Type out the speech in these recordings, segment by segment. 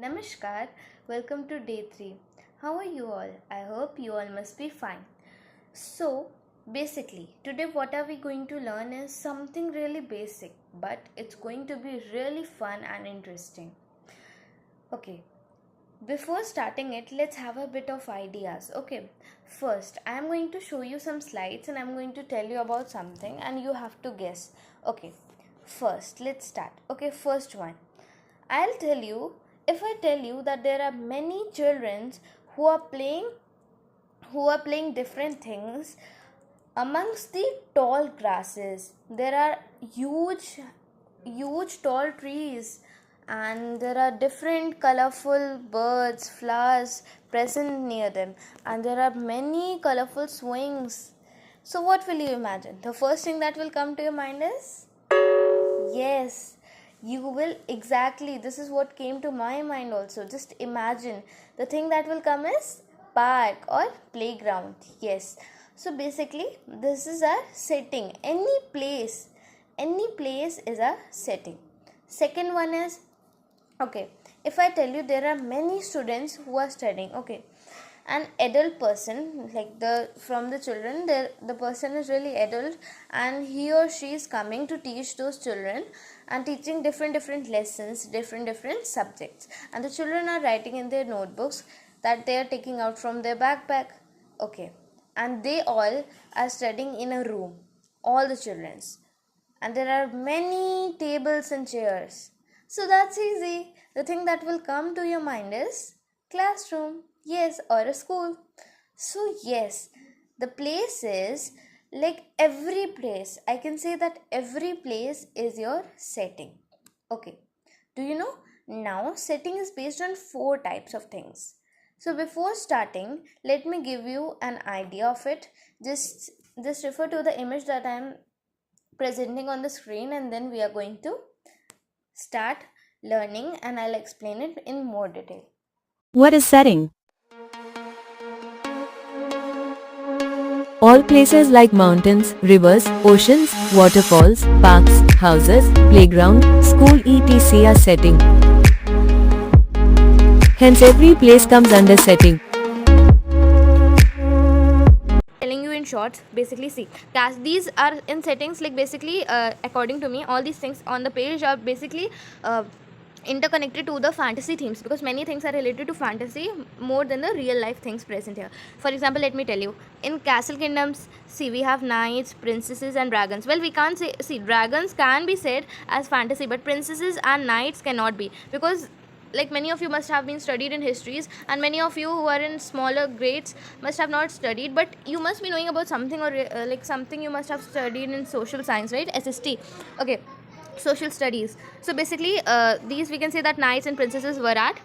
Namaskar, welcome to day 3. How are you all? I hope you all must be fine. So, basically, today what are we going to learn is something really basic, but it's going to be really fun and interesting. Okay, before starting it, let's have a bit of ideas. Okay, first, I'm going to show you some slides and I'm going to tell you about something and you have to guess. Okay, first, let's start. Okay, first one. I'll tell you if I tell you that there are many children who are playing different things amongst the tall grasses. There are huge tall trees and there are different colorful birds, flowers present near them, and there are many colorful swings. So what will you imagine? The first thing that will come to your mind is, yes, you will exactly. This is what came to my mind also. Just imagine the thing that will come is park or playground. Yes. So basically, this is our setting. Any place is a setting. Second one is, okay, if I tell you there are many students who are studying, okay, an adult person, like from the children, the person is really adult and he or she is coming to teach those children and teaching different lessons, different subjects, and the children are writing in their notebooks that they are taking out from their backpack. Okay, and they all are studying in a room, all the children's, and there are many tables and chairs. So that's easy. The thing that will come to your mind is classroom, yes, or a school. So, yes, the place is like every place. I can say that every place is your setting. Okay, do you know? Now, setting is based on four types of things. So, before starting, let me give you an idea of it. Just refer to the image that I am presenting on the screen, and then we are going to start learning and I'll explain it in more detail. What is setting? All places like mountains, rivers, oceans, waterfalls, parks, houses, playground, school etc. are setting. Hence every place comes under setting. Telling you in short, basically, see, these are in settings, like basically, according to me, all these things on the page are basically interconnected to the fantasy themes, because many things are related to fantasy more than the real life things present here. For example, let me tell you, in Castle Kingdoms, see, we have knights, princesses and dragons. Well, we can't say, see, dragons can be said as fantasy, but princesses and knights cannot be, because like many of you must have been studied in histories, and many of you who are in smaller grades must have not studied, but you must be knowing about something, or like something you must have studied in social science, right? SST. Okay, social studies. So basically, these we can say that knights and princesses were at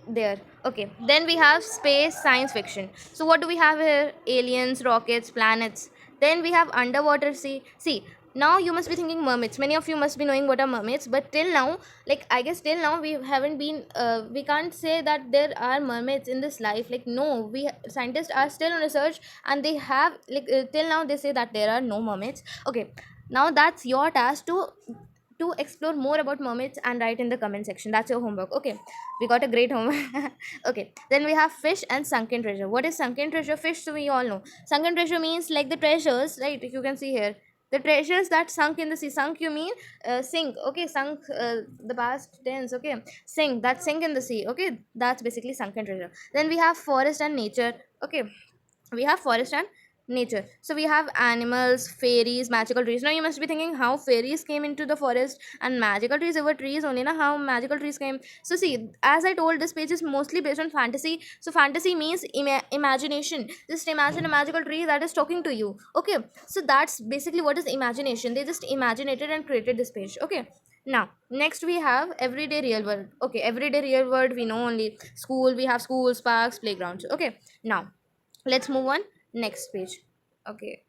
there. Okay, then we have space science fiction. So what do we have here? Aliens, rockets, planets. Then we have underwater sea. See, now you must be thinking mermaids. Many of you must be knowing what are mermaids, but till now, like I guess till now we haven't been we can't say that there are mermaids in this life. Like, no, we scientists are still on research and they have, like, till now they say that there are no mermaids. Okay, now that's your task to explore more about mermaids and write in the comment section. That's your homework. Okay, we got a great homework. Okay, then we have fish and sunken treasure. What is sunken treasure? Fish, so we all know. Sunken treasure means like the treasures, right? You can see here the treasures that sunk in the sea. Sunk, you mean sink. Okay, sunk, the past tense. Okay, sink, that sink in the sea. Okay, that's basically sunken treasure. Then we have forest and nature. Okay, we have forest and nature. So we have animals, fairies, magical trees. Now you must be thinking how fairies came into the forest and magical trees. There were trees only, na, how magical trees came. So see, as I told, this page is mostly based on fantasy. So fantasy means imagination. Just imagine a magical tree that is talking to you. Okay, so that's basically what is imagination. They just imaginated and created this page. Okay, now next we have everyday real world. Okay, everyday real world, we know only school. We have schools, parks, playgrounds. Okay, now let's move on. Next page. Okay,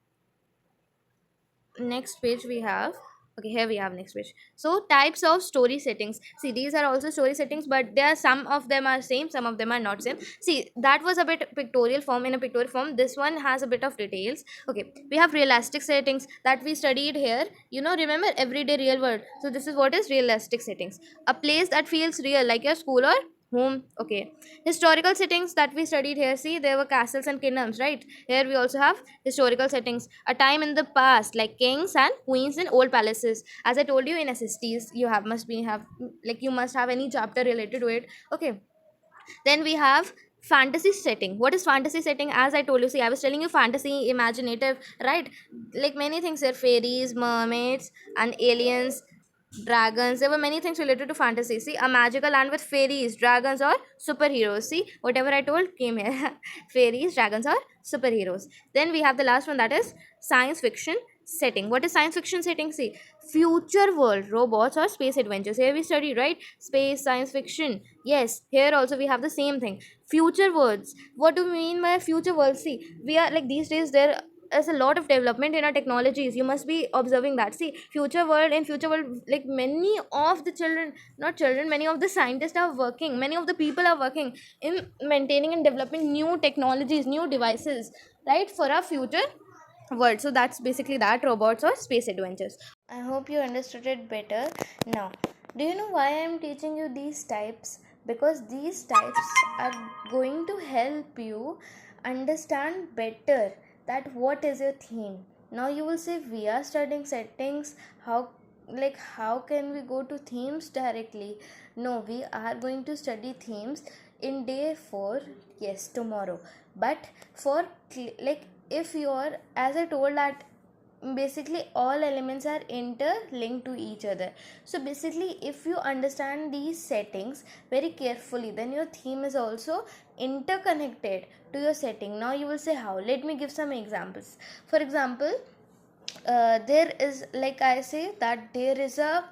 next page we have, okay, here we have next page. So types of story settings. See, these are also story settings, but there are some of them are same, some of them are not same. See, that was a bit pictorial form. In a pictorial form, this one has a bit of details. Okay, we have realistic settings that we studied here, you know, remember everyday real world. So this is what is realistic settings. A place that feels real, like your school or home. Okay, historical settings that we studied here, see, there were castles and kingdoms, right? Here we also have historical settings, a time in the past, like kings and queens in old palaces. As I told you, in SSTs you have must be have like you must have any chapter related to it. Okay, then we have fantasy setting. What is fantasy setting? As I told you, see, I was telling you fantasy, imaginative, right? Like many things here, fairies, mermaids, and aliens, dragons. There were many things related to fantasy. See, a magical land with fairies, dragons, or superheroes. See, whatever I told came here. Fairies, dragons, or superheroes. Then we have the last one, that is science fiction setting. What is science fiction setting? See, future world, robots, or space adventures. Here we study, right? Space, science fiction. Yes, here also we have the same thing. Future worlds. What do we mean by future world? See, we are like these days there is a lot of development in our technologies. You must be observing that. See, future world, in future world, like many of the children, not children, many of the scientists are working, many of the people are working in maintaining and developing new technologies, new devices, right, for our future world. So that's basically that, robots or space adventures. I hope you understood it better. Now, do you know why I'm teaching you these types? Because these types are going to help you understand better that what is your theme. Now you will say we are studying settings, how can we go to themes directly? No, we are going to study themes in day 4, yes, tomorrow. But for like if you're, as I told, that basically all elements are interlinked to each other. So basically if you understand these settings very carefully, then your theme is also interconnected to your setting. Now you will say how? Let me give some examples. For example, there is, like I say, that there is a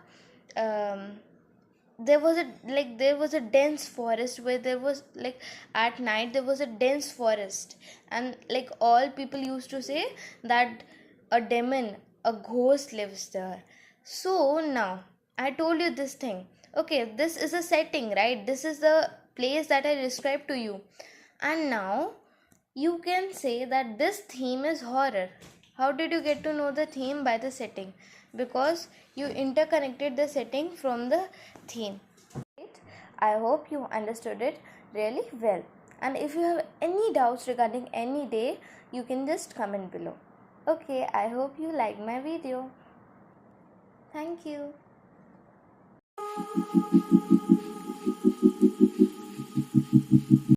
there was a dense forest, where there was like at night there was a dense forest, and like all people used to say that a demon, a ghost lives there. So now I told you this thing. Okay, this is a setting, right? This is the place that I described to you. And now you can say that this theme is horror. How did you get to know the theme? By the setting, because you interconnected the setting from the theme. Right? I hope you understood it really well. And if you have any doubts regarding any day, you can just comment below. Okay, I hope you like my video. Thank you.